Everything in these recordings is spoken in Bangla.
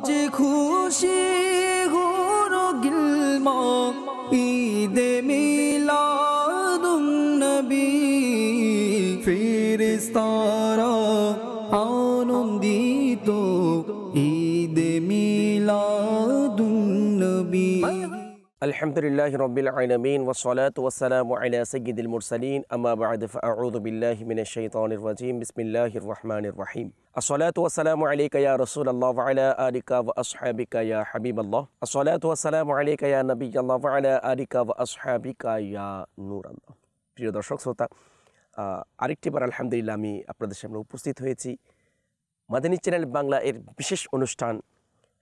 যে খুশি হলো গিলমা ঈদে মিলাদুন নবী ফেরেশতারা আনন্দিত ঈদে মিলাদুন নবী। আলহামদুলিল্লাহি রাব্বিল আলামিন ওয়াসসালাতু ওয়াসসালামু আলা সাইয়্যিদিল মুরসালিন আম্মা বা'দ ফাআউযু বিল্লাহি মিনাশ শাইতানির রাজীম বিসমিল্লাহির রহমানির রহিম। আসসালাতু ওয়াসসালামু আলাইকা ইয়া রাসূলাল্লাহ ওয়া আলা আলিকা ওয়া আসহাবিকা ইয়া হাবিবাল্লাহ। আসসালাতু ওয়াসসালামু আলাইকা ইয়া নাবিয়াল্লাহ ওয়া আলা আলিকা ওয়া আসহাবিকা ইয়া নূরাল্লাহ। প্রিয় দর্শক শ্রোতা, আরেকটিবার আলহামদুলিল্লাহ আমি আপনাদের সামনে উপস্থিত হয়েছি মাদানী চ্যানেল বাংলা এর বিশেষ অনুষ্ঠান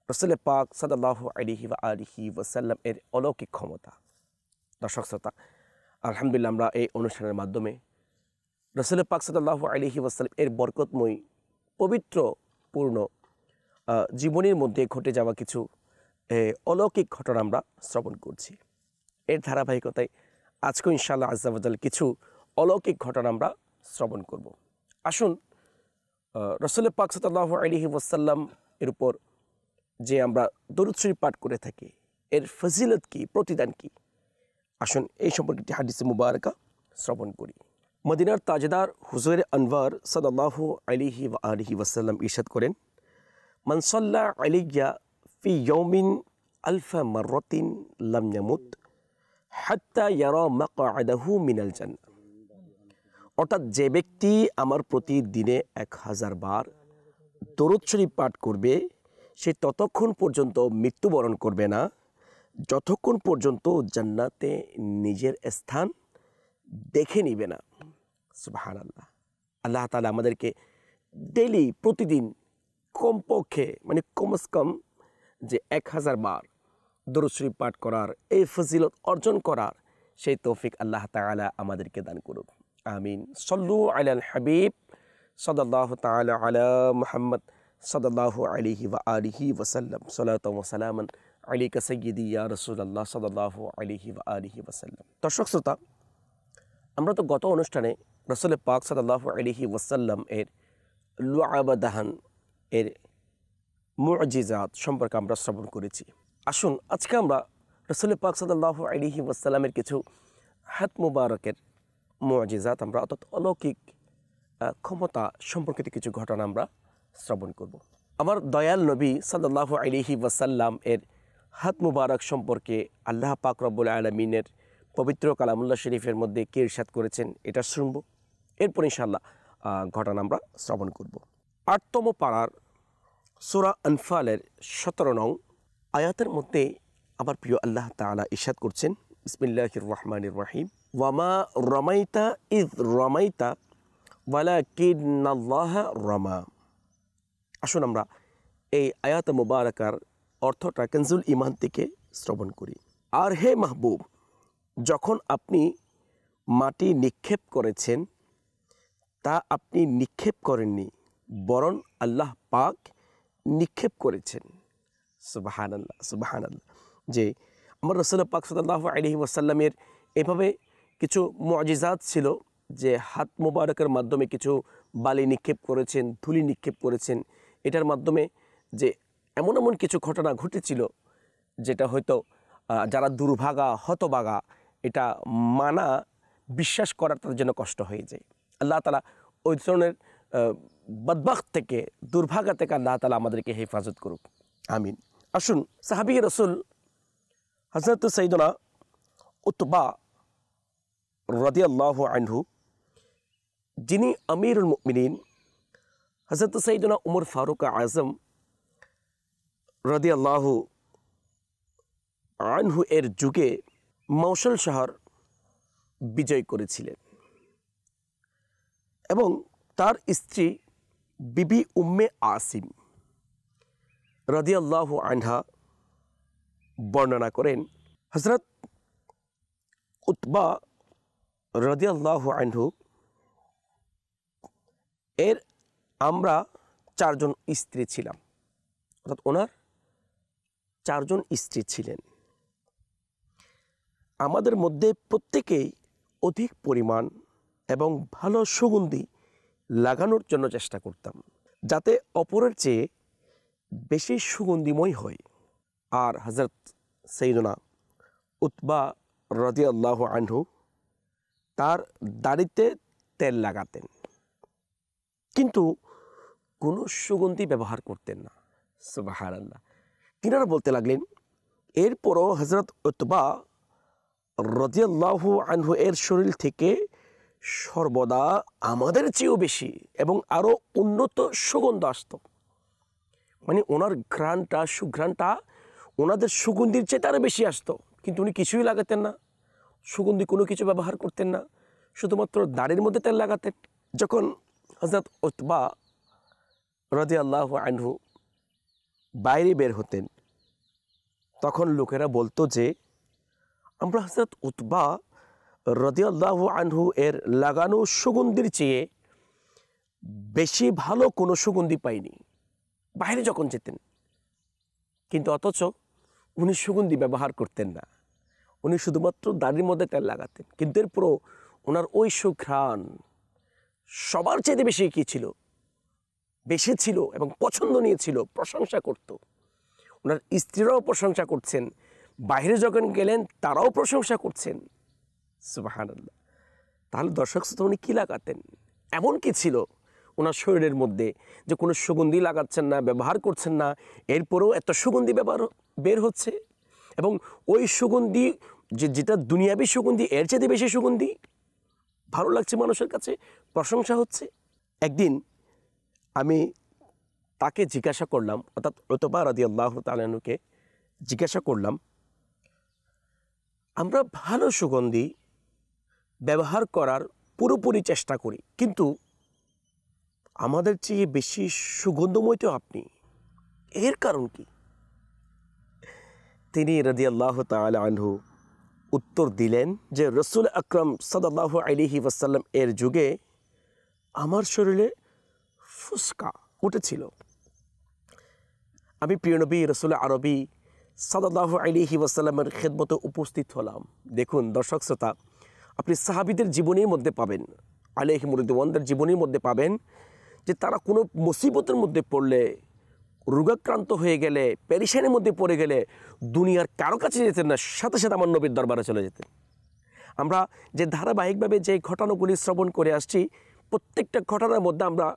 রাসূল পাক সাল্লাল্লাহু আলাইহি ওয়া আলিহি ওয়াসাল্লাম এর অলৌকিক ক্ষমতা। দর্শক শ্রোতা, আলহামদুলিল্লাহ আমরা এই অনুষ্ঠানের মাধ্যমে রাসূল পাক সাল্লাল্লাহু আলাইহি ওয়াসাল্লাম এর বরকতময় পবিত্রপূর্ণ জীবনের মধ্যে ঘটে যাওয়া কিছু অলৌকিক ঘটনা আমরা শ্রবণ করছি। এর ধারাবাহিকতায় আজকে ইনশাআল্লাহ আজ্জা ওয়া জাল কিছু অলৌকিক ঘটনা আমরা শ্রবণ করব। আসুন রাসূল পাক সাল্লাল্লাহু আলাইহি ওয়াসাল্লাম এর উপর যে আমরা দরুদ শরীফ পাঠ করে থাকি এর ফজিলত কি, প্রতিদান কি, আসুন এই সম্পর্কে একটি হাদিসে মুবারাকা শ্রবণ করি। মদিনার তাজদার হুজুর আনওয়ার সাল্লাল্লাহু আলাইহি ওয়া আলিহি ওয়াসাল্লাম ইরশাদ করেন, মান সাল্লা আলাইয়া ফি ইয়াউমিন আলফা মাররাতিন লাম ইয়ামুত হাত্তা ইয়ারা মাকআদাহু মিনাল জান্নাহ। অর্থাৎ যে ব্যক্তি আমার প্রতি দিনে 1000 বার দরুদ শরীফ পাঠ করবে সে ততক্ষণ পর্যন্ত মৃত্যুবরণ করবে না যতক্ষণ পর্যন্ত জান্নাতে নিজের স্থান দেখে নিবে না। সুবহানাল্লাহ। আল্লাহ তাআলা আমাদেরকে ডেইলি প্রতিদিন কমপক্ষে কমস কম যে 1000 বার দরুদ শরীফ পাঠ করার, এই ফজিলত অর্জন করার সেই তৌফিক আল্লাহ তাআলা আমাদেরকে দান করুক। আমিন। সল্লু আলাল হাবিব সাল্লাল্লাহু তাআলা আলা মুহাম্মদ সাল্লাল্লাহু আলাইহি ওয়া আলিহি ওয়াসাল্লাম। সালাতু ওয়া সালামান আলাইকা সাইয়্যিদি ইয়া রাসূলুল্লাহ সাল্লাল্লাহু আলাইহি ওয়া আলিহি ওয়াসাল্লাম। দর্শক শ্রোতা, আমরা তো গত অনুষ্ঠানে রাসূল পাক সাল্লাল্লাহু আলাইহি ওয়াসাল্লাম এর লুআবাদাহান এর মুআজিজাত সম্পর্কে আমরা শ্রবণ করেছি। আসুন আজকে আমরা রাসূল পাক সাল্লাল্লাহু আলাইহি ওয়াসাল্লামের কিছু হাত মুবারকের মুআজিজাত আমরা অর্থাৎ অলৌকিক ক্ষমতা সম্পর্কিত কিছু ঘটনা আমরা শ্রবণ করব। আমার দয়াল নবী সাল্লাল্লাহু আলাইহি ওয়াসাল্লাম এর হাত মুবারক সম্পর্কে আল্লাহ পাক রব্বুল আলামিনের পবিত্র কালামুল্লাহ শরীফের মধ্যে কি ইরশাদ করেছেন এটা শুনব। এরপর ইনশাআল্লাহ ঘটনা আমরা শ্রবণ করব। ৮তম পারার সূরা আনফালের ১৭ নং আয়াতের মধ্যে আমার প্রিয় আল্লাহ তাআলা ইরশাদ করছেন, বিসমিল্লাহির রহমানির রহিম, ওয়ামা রমাইতা ইয রমাইতা ওয়ালাকিন্নাল্লাহা রামা। আসুন আমরা এই আয়াত মুবারাকার অর্থটা কানজুল ঈমান থেকে শ্রবণ করি। আর হে মাহবুব, যখন আপনি মাটি নিক্ষেপ করেছেন তা আপনি নিক্ষেপ করেননি, বরং আল্লাহ পাক নিক্ষেপ করেছেন। সুবহানাল্লাহ, সুবহানাল্লাহ। যে আমার রাসূল পাক সাল্লাল্লাহু আলাইহি ওয়াসাল্লামের এভাবে কিছু মুআজিজাত ছিল যে হাত মুবারকের মাধ্যমে কিছু বালি নিক্ষেপ করেছেন, ধুলি নিক্ষেপ করেছেন। এটার মাধ্যমে যে এমন এমন কিছু ঘটনা ঘটেছিল যেটা হয়তো যারা দুর্ভাগা হতভাগা এটা মানা বিশ্বাস করার তাদের জন্য কষ্ট হয়ে যায়। আল্লাহ তাআলা ওই ধরনের বদবখত থেকে, দুর্ভাগা থেকে আল্লাহ তাআলা আমাদেরকে হেফাজত করুক। আমিন। আসুন সাহাবী রাসূল হযরত সাইয়্যিদুনা উতবা রাদিয়াল্লাহু আনহু, যিনি আমিরুল মুমিনিন হযরত সাইয়্যিদুনা উমর ফারুক আযম রাদিয়াল্লাহু আনহু এর যুগে মৌসুল শহর বিজয় করেছিলেন এবং তার স্ত্রী বিবি উম্মে আসিম রাদিয়াল্লাহু আনহা বর্ণনা করেন, হযরত উতবা রাদিয়াল্লাহু আনহু এর আমরা 4 জন স্ত্রী ছিলাম, অর্থাৎ ওনার 4 জন স্ত্রী ছিলেন। আমাদের মধ্যে প্রত্যেকেই অধিক পরিমাণ এবং ভালো সুগন্ধি লাগানোর জন্য চেষ্টা করতাম, যাতে অপরের চেয়ে বেশি সুগন্ধিময় হয়। আর হযরত সাইয়্যিদুনা উতবা রাদিয়াল্লাহু আনহু তার দাড়িতে তেল লাগাতেন, কিন্তু কোনো সুগন্ধি ব্যবহার করতেন না। সুবহানাল্লাহ। তিনারা বলতে লাগলেন, এরপরও হযরত উতবা রাদিয়াল্লাহু আনহু এর শরীর থেকে সর্বদা আমাদের চেয়েও বেশি এবং আরও উন্নত সুগন্ধ আসত। মানে ওনার ঘ্রাণটা, সুঘ্রাণটা ওনাদের সুগন্ধির চেয়ে আরও বেশি আসতো, কিন্তু উনি কিছুই লাগাতেন না, সুগন্ধি কোনো কিছু ব্যবহার করতেন না, শুধুমাত্র দাড়ির মধ্যে তেল লাগাতেন। যখন হযরত উতবা রাদিয়াল্লাহু আনহু বাইরে বের হতেন, তখন লোকেরা বলতো যে আমরা হযরত উতবা রাদিয়াল্লাহু আনহু এর লাগানো সুগন্ধির চেয়ে বেশি ভালো কোনো সুগন্ধি পাইনি বাইরে যখন যেতেন। কিন্তু অথচ উনি সুগন্ধি ব্যবহার করতেন না, উনি শুধুমাত্র দাড়ির মধ্যে তেল লাগাতেন। কিন্তু এরপরও ওনার ওই সুঘ্রাণ সবার চাইতে বেশি কী ছিল, বেশি ছিল এবং পছন্দ নিয়েছিল, প্রশংসা করত। ওনার স্ত্রীরাও প্রশংসা করছেন, বাইরে যখন গেলেন তারাও প্রশংসা করছেন। সুবহানাল্লাহ। তাহলে দর্শক শ্রোতা, উনি কী লাগাতেন, এমন কি ছিল ওনার শরীরের মধ্যে যে কোনো সুগন্ধি লাগাচ্ছেন না, ব্যবহার করছেন না, এরপরেও এত সুগন্ধি বের হচ্ছে, এবং ওই সুগন্ধি যেটা দুনিয়াবী সুগন্ধি এর চেয়ে বেশি সুগন্ধি ভালো লাগছে মানুষের কাছে, প্রশংসা হচ্ছে। একদিন আমি তাকে জিজ্ঞাসা করলাম, অর্থাৎ উতবা রাদিয়াল্লাহু তাআলা আনহুকে জিজ্ঞাসা করলাম, আমরা ভালো সুগন্ধি ব্যবহার করার পুরোপুরি চেষ্টা করি, কিন্তু আমাদের চেয়ে বেশি সুগন্ধময় তো আপনি, এর কারণ কি? তিনি রাদিয়াল্লাহু তাআলা আনহু উত্তর দিলেন যে রাসূল আকরাম সাল্লাল্লাহু আলাইহি ওয়াসাল্লাম এর যুগে আমার শরীরে ফুসকা উঠেছিল। আমি প্রিয় নবী রাসূল আরবি সাল্লাল্লাহু আলাইহি ওয়াসাল্লামের খেদমতে উপস্থিত হলাম। দেখুন দর্শক শ্রোতা, আপনি সাহাবীদের জীবনের মধ্যে পাবেন, আলাইহিমুর রিদওয়ানদের জীবনের মধ্যে পাবেন যে তারা কোনো মুসিবতের মধ্যে পড়লে, রোগাক্রান্ত হয়ে গেলে, পেরেশানির মধ্যে পড়ে গেলে দুনিয়ার কারো কাছে যেতেন না, সাথে সাথে আমার নবীর দরবারে চলে যেতেন। আমরা যে ধারাবাহিকভাবে যে ঘটনাগুলি শ্রবণ করে আসছি, প্রত্যেকটা ঘটনার মধ্যে আমরা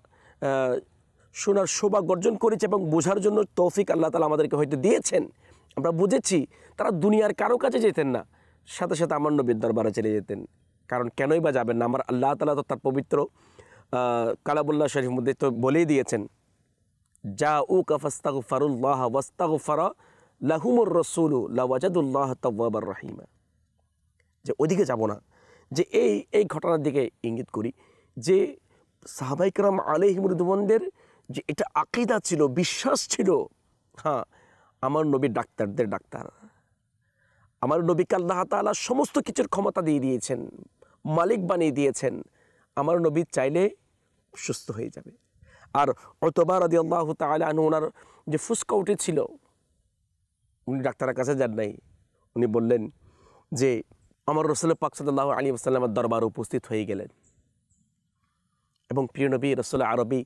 শোনার সৌভাগ্য অর্জন করেছি এবং বোঝার জন্য তৌফিক আল্লাহ তাআলা আমাদেরকে হয়তো দিয়েছেন। আমরা বুঝেছি তারা দুনিয়ার কারো কাছে যেতেন না, সাথে সাথে আমার নবীর দরবারে চলে যেতেন। কারণ কেনই বা যাবেন না, আমার আল্লাহ তাআলা তো তার পবিত্র কালামুল্লাহ শরীফের মধ্যে তো বলেই দিয়েছেন, জাউকা ফাস্তাগফিরুল্লাহ ওয়াস্তাগফারা লাহুমুর রাসূলু লাওয়াজাদুল্লাহ তাওয়াবার রহিমা। যে ওইদিকে যাব না, যে এই ঘটনার দিকে ইঙ্গিত করি যে সাহাবায়ে কেরাম আলাইহিমুর রিদওয়ানদের যে এটা আকীদা ছিল, বিশ্বাস ছিল, হ্যাঁ আমার নবী ডাক্তারদের ডাক্তার, আমার নবীকে আল্লাহ তাআলা সমস্ত কিছুর ক্ষমতা দিয়ে দিয়েছেন, মালিক বানিয়ে দিয়েছেন, আমার নবী চাইলে সুস্থ হয়ে যাবে। আর উতবা রাদিয়াল্লাহু তাআলা আনহু ওনার যে ফুসকা উঠেছিল, উনি ডাক্তারের কাছে যান নাই, উনি বললেন যে আমার রাসূল পাক সাল্লাল্লাহু আলাইহি ওয়াসাল্লামের দরবারে উপস্থিত হয়ে গেলেন এবং প্রিয় নবী রাসূল আরবি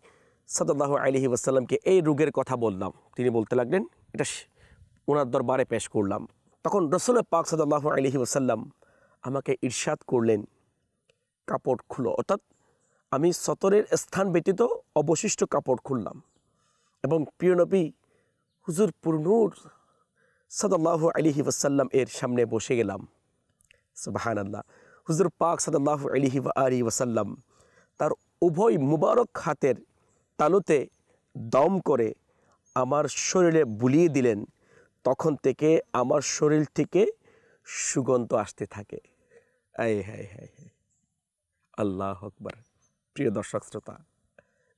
সাল্লাল্লাহু আলাইহি ওয়াসাল্লামকে এই রোগের কথা বললাম। তিনি বলতে লাগলেন, এটা ওনার দরবারে পেশ করলাম। তখন রাসূল পাক সাল্লাল্লাহু আলাইহি ওয়াসাল্লাম আমাকে ইরশাদ করলেন, কাপড় খুলো, অর্থাৎ আমি সতরের স্থান ব্যতীত অবশিষ্ট কাপড় খুললাম এবং প্রিয় নবী হুজুর পুরনূর সাল্লাল্লাহু আলাইহি ওয়াসাল্লাম এর সামনে বসে গেলাম। সুবহানাল্লাহ। হুজুর পাক সাল্লাল্লাহু আলাইহি ওয়াসাল্লাম তার উভয় মুবারক হাতের তালুতে দম করে আমার শরীরে বুলিয়ে দিলেন। তখন থেকে আমার শরীর থেকে সুগন্ধ আসতে থাকে। আয় হায় হায় হায়, আল্লাহু আকবার। প্রিয় দর্শক শ্রোতা,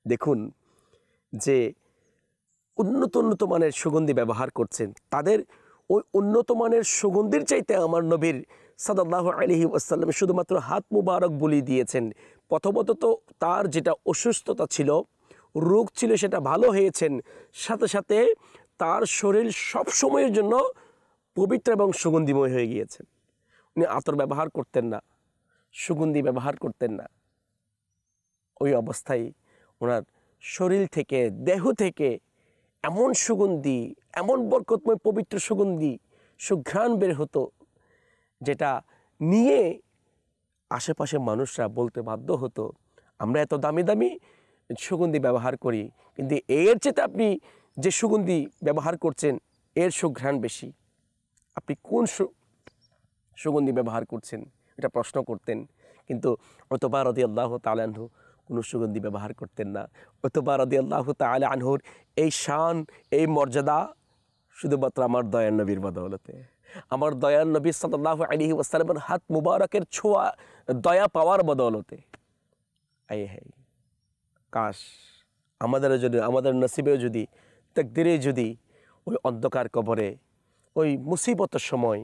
দেখুন যে উন্নত মানের সুগন্ধি ব্যবহার করছেন, তাদের ওই উন্নত মানের সুগন্ধির চাইতে আমার নবীর সাল্লাল্লাহু আলাইহি ওয়াসাল্লাম শুধুমাত্র হাত মুবারক বুলিয়ে দিয়েছেন। প্রথমত তো তার যেটা অসুস্থতা ছিল, রোগ ছিল, সেটা ভালো হয়েছেন, সাথে সাথে তার শরীর সব সময়ের জন্য পবিত্র এবং সুগন্ধিময় হয়ে গিয়েছেন। উনি আতর ব্যবহার করতেন না, সুগন্ধি ব্যবহার করতেন না। ওই অবস্থায় ওনার শরীর থেকে, দেহ থেকে এমন সুগন্ধি, এমন বরকতময় পবিত্র সুগন্ধি, সুঘ্রাণ বের হতো, যেটা নিয়ে আশেপাশে মানুষরা বলতে বাধ্য হতো, আমরা এত দামি দামি সুগন্ধি ব্যবহার করি, কিন্তু এর চেয়ে আপনি যে সুগন্ধি ব্যবহার করছেন এর সুঘ্রাণ বেশি। আপনি কোন সুগন্ধি ব্যবহার করছেন এটা প্রশ্ন করতেন। কিন্তু উতবা রাদিয়াল্লাহু তাআলা আনহু কোনো সুগন্ধি ব্যবহার করতেন না। উতবা রাদিয়াল্লাহু তাআলা আনহুর এই শান, এই মর্যাদা শুধুমাত্র আমার দয়ার নবীর বদৌলতে, আমার দয়ার নবী সাল্লাল্লাহু আলাইহি ওয়াসাল্লামের হাত মুবারকের ছোঁয়া, দয়া পাওয়ার বদৌলতে। হ্যাঁ, কাশ আমাদেরও যদি, আমাদের নসিবেও যদি, তাকদীরে যদি ওই অন্ধকার কবরে, ওই মুসিবতের সময়,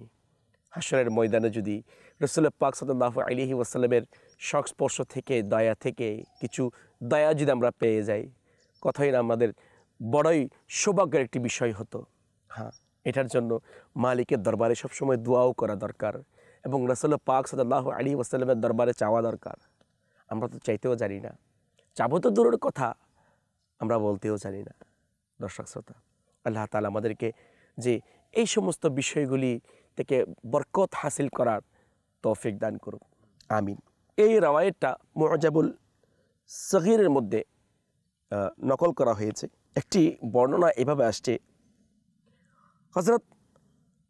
হাসরের ময়দানে যদি রাসূল পাক সাল্লাল্লাহু আলাইহি ওয়াসাল্লামের সংস্পর্শ থেকে, দয়া থেকে কিছু দয়া যদি আমরা পেয়ে যাই, কথাই না আমাদের বড়ই সৌভাগ্যের একটি বিষয় হতো। হ্যাঁ, এটার জন্য মালিকের দরবারে সবসময় দোয়াও করা দরকার এবং রাসূল পাক সাল্লাল্লাহু আলাইহি ওয়াসাল্লামের দরবারে চাওয়া দরকার। আমরা তো চাইতেও জানি না, চাবো তো দূরের কথা, আমরা বলতেও জানি না। দর্শক শ্রোতা, আল্লাহ তাআলা আমাদেরকে যে এই সমস্ত বিষয়গুলি থেকে বরকত হাসিল করার তৌফিক দান করুন, আমিন। এই রাওয়ায়েতটা মুআজাবুল সগীরের মধ্যে নকল করা হয়েছে। একটি বর্ণনা এভাবে আসছে, হযরত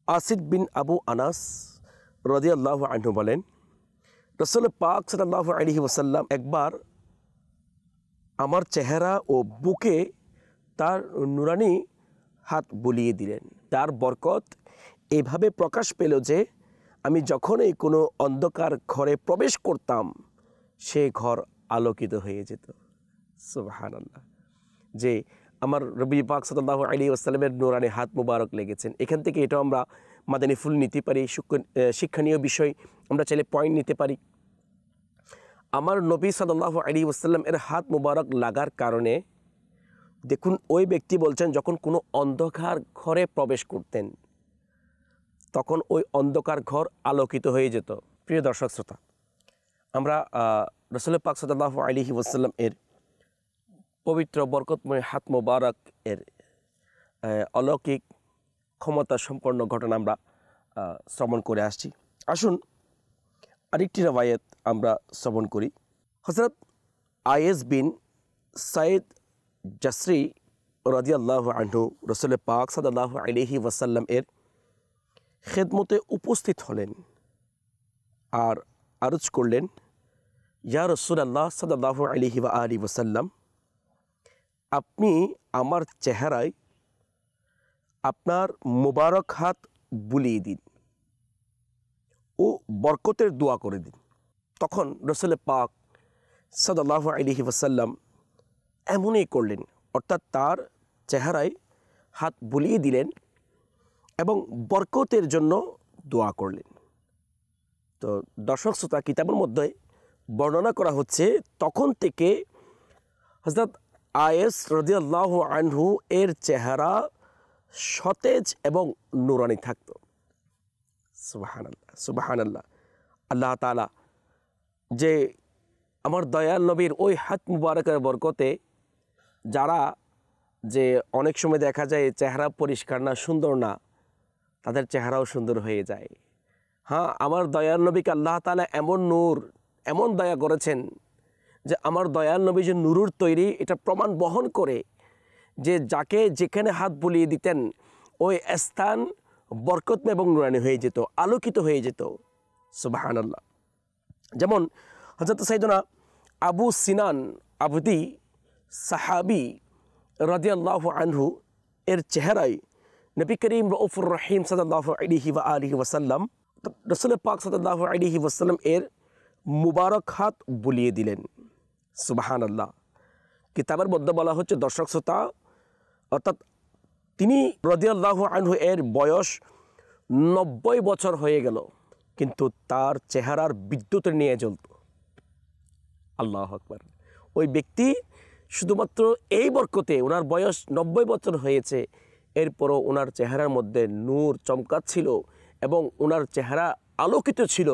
আসিদ বিন আবু আনাস রাদিয়াল্লাহু আনহু বলেন, রাসূল পাক সাল্লাল্লাহু আলাইহি ওয়াসাল্লাম একবার আমার চেহারা ও বুকে তার নুরানি হাত বুলিয়ে দিলেন। তার বরকত এভাবে প্রকাশ পেল যে আমি যখনই কোনো অন্ধকার ঘরে প্রবেশ করতাম সে ঘর আলোকিত হয়ে যেত। সুবহানাল্লাহ, যে আমার নবী পাক সাল্লাল্লাহু আলাইহি ওয়াসাল্লামের নুরানি হাত মুবারক লেগেছেন। এখান থেকে এটাও আমরা মাদানী ফুল নিতে পারি, শিক্ষণীয় বিষয় আমরা চাইলে পয়েন্ট নিতে পারি। আমার নবী সাল্লাল্লাহু আলাইহি ওয়াসাল্লাম এর হাত মুবারক লাগার কারণে দেখুন, ওই ব্যক্তি বলছেন যখন কোনো অন্ধকার ঘরে প্রবেশ করতেন তখন ওই অন্ধকার ঘর আলোকিত হয়ে যেত। প্রিয় দর্শক শ্রোতা, আমরা রাসূল পাক সাল্লাল্লাহু আলাইহি ওয়াসাল্লাম এর পবিত্র বরকতময় হাত মুবারক এর অলৌকিক ক্ষমতা সম্পন্ন ঘটনা আমরা শ্রবণ করে আসছি। আসুন আরেকটি রওয়ায়াত আমরা শ্রবণ করি। হযরত আয়েস বিন সাইদ জাসরি রাদিয়াল্লাহু আনহু রাসূল পাক সাল্লাল্লাহু আলাইহি ওয়াসাল্লাম এর খেদমতে উপস্থিত হলেন আর আরজ করলেন, ইয়া রাসূলুল্লাহ সাল্লাল্লাহু আলাইহি ওয়া আলিহি ওয়াসাল্লাম, আপনি আমার চেহারায় আপনার মুবারক হাত বুলিয়ে দিন ও বরকতের দোয়া করে দিন। তখন রাসূল পাক সাল্লাল্লাহু আলাইহি ওয়াসাল্লাম এমনই করলেন, অর্থাৎ তার চেহারায় হাত বুলিয়ে দিলেন এবং বরকতের জন্য দোয়া করলেন। তো দর্শক শ্রোতা, কিতাবের মধ্যে বর্ণনা করা হচ্ছে তখন থেকে হযরত আয়েস রাদিয়াল্লাহু আনহু এর চেহারা সতেজ এবং নুরানি থাকত। সুবহানাল্লাহ, সুবহানাল্লাহ। আল্লাহ তাআলা যে আমার দয়াল নবীর ওই হাত মুবারকের বরকতে যারা যে অনেক সময় দেখা যায় চেহারা পরিষ্কার না, সুন্দর না, তাদের চেহারাও সুন্দর হয়ে যায়। হ্যাঁ, আমার দয়াল নবীকে আল্লাহ তাআলা এমন নূর, এমন দয়া করেছেন যে আমার দয়াল নবী যে নূরের তৈরি এটা প্রমাণ বহন করে যে যাকে যেখানে হাত বুলিয়ে দিতেন ওই স্থান বরকতময় এবং নুরানি হয়ে যেত, আলোকিত হয়ে যেত। সুবহানাল্লাহ। যেমন হযরত সাইয়েদনা আবু সিনান আবদি সাহাবী রাদিয়াল্লাহু আনহু এর চেহারায় নবী করিম রউফুর রহিম সাল্লাল্লাহু আলাইহি ওয়া আলিহি ওয়াসাল্লাম, রাসূল পাক সাল্লাল্লাহু আলাইহি ওয়াসাল্লাম এর মুবারক হাত বুলিয়ে দিলেন। সুবহানাল্লাহ। কিতাবের মধ্যে বলা হচ্ছে দর্শক শ্রোতা, অর্থাৎ তিনি রাদিয়াল্লাহু আনহু এর বয়স 90 বছর হয়ে গেল, কিন্তু তার চেহারার বিদ্যুতের নিয়ে জ্বলত। আল্লাহু আকবার। ওই ব্যক্তি শুধুমাত্র এই বরকতে, ওনার বয়স 90 বছর হয়েছে, এরপরও ওনার চেহারার মধ্যে নূর চমকাচ্ছিল এবং ওনার চেহারা আলোকিত ছিল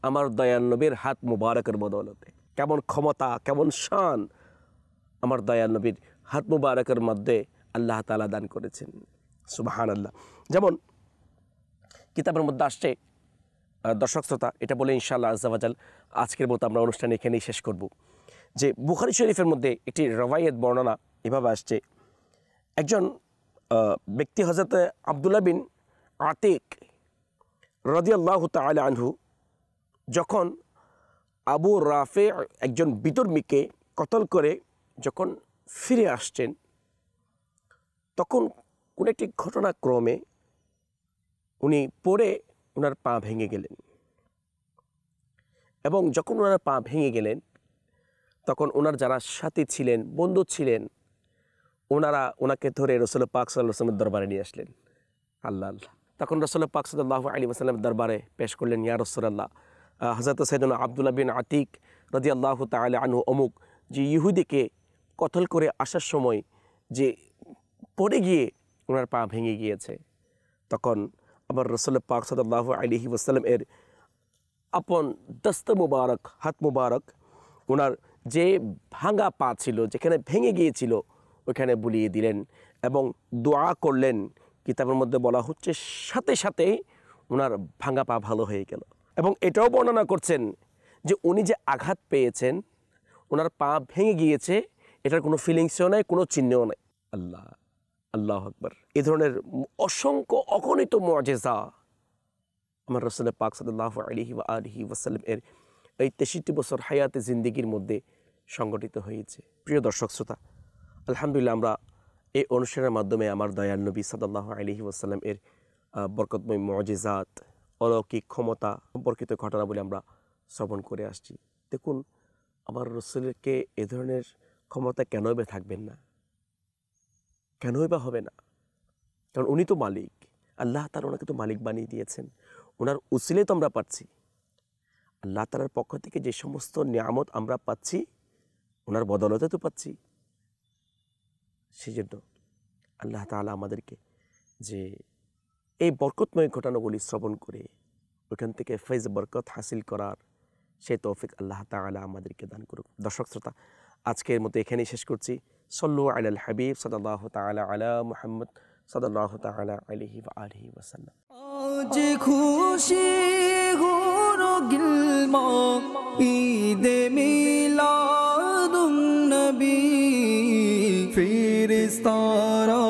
আমার দয়াল নবীর হাত মুবারকের বদৌলতে। কেমন ক্ষমতা, কেমন শান আমার দয়াল নবীর হাত মুবারকের মধ্যে আল্লাহ তাআলা দান করেছেন। সুবহানাল্লাহ। যেমন কিতাবের মধ্যে আসছে, দর্শক শ্রোতা, এটা বলে ইনশাআল্লাহ আজ্জা ওয়াজাল আজকের মতো আমরা অনুষ্ঠান এখানেই শেষ করব, যে বুখারী শরীফের মধ্যে একটি রওয়ায়াত বর্ণনা এভাবে আসছে, একজন ব্যক্তি হযরত আব্দুল্লাহ বিন আতিক রাদিয়াল্লাহু তাআলা আনহু যখন আবু রাফি একজন বিতর্মীকে কতল করে যখন ফিরে আসছেন, তখন কোন একটি ঘটনাক্রমে উনি পড়ে ওনার পা ভেঙে গেলেন। এবং যখন ওনার পা ভেঙে গেলেন, তখন ওনার যারা সাথী ছিলেন, বন্ধু ছিলেন, ওনারা ওনাকে ধরে রাসূল পাক সাল্লাল্লাহু আলাইহি ওয়াসাল্লামের দরবারে নিয়ে আসলেন। আল্লাহ আল্লাহ। তখন রাসূল পাক সাল্লাল্লাহু আলাইহি ওয়াসাল্লামের দরবারে পেশ করলেন, ইয়া রাসূলুল্লাহ, হযরত সাইয়েদনা আব্দুল্লাহ বিন আতিক রাদিয়াল্লাহু তাআলা আনহু অমুক যে ইহুদিকে কতল করে আসার সময় যে পড়ে গিয়ে ওনার পা ভেঙে গিয়েছে। তখন আবার রাসূল পাক সাল্লাল্লাহু আলাইহি ওয়াসাল্লাম এর আপন দস্ত মুবারক, হাত মুবারক ওনার যে ভাঙা পা ছিল, যেখানে ভেঙে গিয়েছিল, ওইখানে বুলিয়ে দিলেন এবং দোয়া করলেন। কিতাবের মধ্যে বলা হচ্ছে সাথে সাথে ওনার ভাঙা পা ভালো হয়ে গেল। এবং এটাও বর্ণনা করছেন যে উনি যে আঘাত পেয়েছেন, ওনার পা ভেঙে গিয়েছে, এটার কোনো ফিলিংসও নাই, কোনো চিহ্নও নাই। আল্লাহ, আল্লাহু আকবার। এ ধরনের অসংখ্য অগণিত মুআজিজা আমার রাসূল পাক সাল্লাল্লাহু আলাইহি ওয়া আলিহি ওয়াসাল্লাম এর এই ৬৩ বছর হায়াতে জিন্দেগির মধ্যে সংগঠিত হয়েছে। প্রিয় দর্শক শ্রোতা, আলহামদুলিল্লাহ আমরা এই অনুষ্ঠানের মাধ্যমে আমার দয়াল নবী সাল্লাল্লাহু আলাইহি ওয়াসাল্লাম এর বরকতময় মুআজিজাত, অলৌকিক ক্ষমতা সম্পর্কিত ঘটনাবলী আমরা শ্রবণ করে আসছি। দেখুন, আমার রাসূলকে এ ধরনের ক্ষমতা কেনই বা থাকবেন না, কেনই বা হবে না? কারণ উনি তো মালিক, আল্লাহ তাআলা ওনাকে তো মালিক বানিয়ে দিয়েছেন। ওনার উসিলে তো আমরা পাচ্ছি। আল্লাহ তাআলার পক্ষ থেকে যে সমস্ত নিয়ামত আমরা পাচ্ছি, ওনার বদৌলতে তো পাচ্ছি। সেই জন্য আল্লাহ তাআলা আমাদেরকে যে এই বরকতময় ঘটনাগুলি শ্রবণ করে ওইখান থেকে ফৈজ বরকত হাসিল করার সেই তৌফিক আল্লাহ তাআলা আমাদেরকে দান করুক। দর্শক শ্রোতা, আজকের মতো এখানেই শেষ করছি। সল্লু আলাল হাবিব সাল্লাল্লাহু তাআলা আলা মুহাম্মদ সাল্লাল্লাহু তাআলা আলাইহি ওয়া আলিহি ওয়াসাল্লাম। আজ খুশি হলো গিলমা ঈদে মিলাদুন নবী, ফেরেশতারা